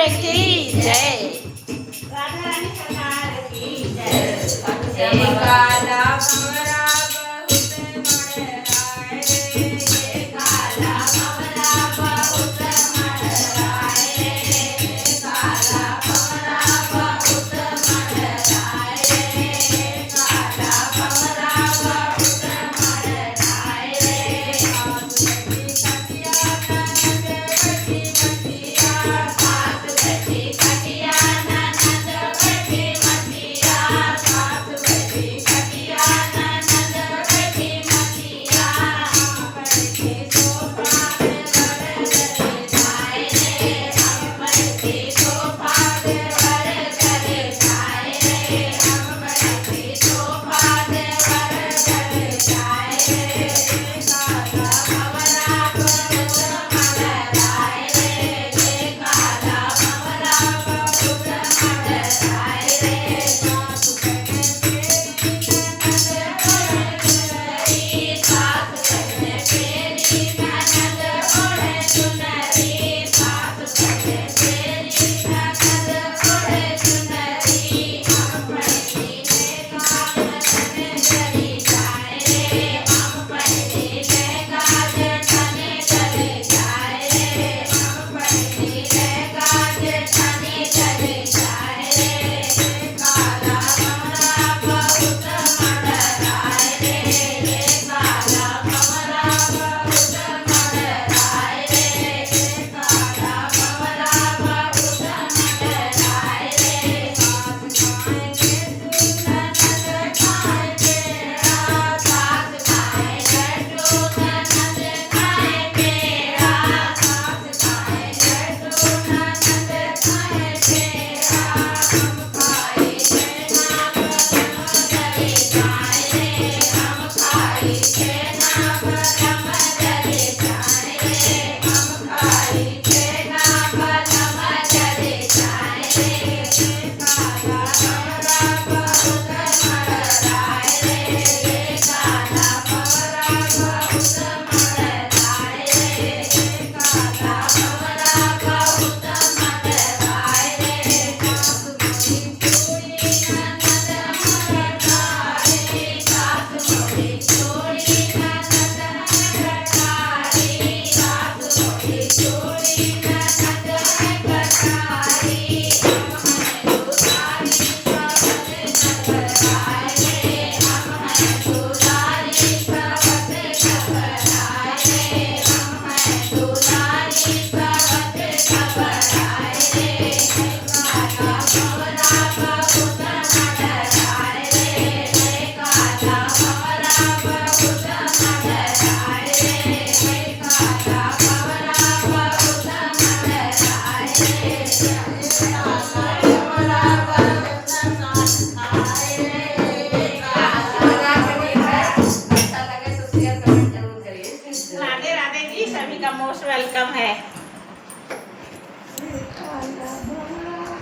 की जय। राधा रानी सरकार की जय। काला भंवरा बहुत मण राय रे, ये काला भंवरा बहुत मण राय रे, काला भंवरा बहुत मण राय रे, काला भंवरा बहुत मण राय रे। सात बैठी खटिया ननद बैठी मटिया, सात बैठी खटिया ननद बैठी मटिया, बैठी सोफा पे वर करे जाए रे, हम बैठी सोफा पे वर करे जाए रे, हम बैठी सोफा पे वर करे जाए रे। काला भंवरा बहुत मण राय रे, ये काला भंवरा बहुत मण राय रे। सात बहने तेरी ननद ओढ़े चुनरी, सात बहने तेरी ननद ओढ़े चुनरी, सात बहने तेरी ननद ओढ़े चुनरी, हम बैठी लहंगा जतने चली जाए रे, हम बैठी लहंगा जतने चले जाए रे, हम बैठी लहंगा जतने चले जाए रे। काला भंवरा बहुत मण राय रे, ये काला भंवरा बहुत मण राय रे, काला भंवरा बहुत मण राय रे। सात खाएंगे ननद खाए पेड़ा, सात खाए लड्डू ननद खाए पेड़ा, सात खाए लड्डू ननद खाए पेड़ा, हम खाए छेना बलम जले जाए रे, हम खाए छेना बलम जले जाए रे, हम खाए छेना बलम जले जाए रे। काला भंवरा बहुत मण राय रे, ये काला भंवरा बहुत मण राय रे, काला भंवरा बहुत मण राय रे। सात मोरी चूड़ी ननद हमर ठारी, सात मोरी चूड़ी ननद हमर ठारी, सात मोरी चूड़ी ननद हमर ठारी, हम हैं दुलारी सबत घबराए रे, हम हैं दुलारी सबत घबराए रे, हम हैं दुलारी सबत घबराए रे। काला भंवरा बहुत मण राय रे, काला भंवरा बहुत मण राय रे, काला भंवरा बहुत मण राय रे। काला भंवरा बहुत नाच खाए रे, काला अच्छा लगे तो शेयर कमेंट जरूर करिए। राधे राधे जी, सभी का मोस्ट वेलकम है।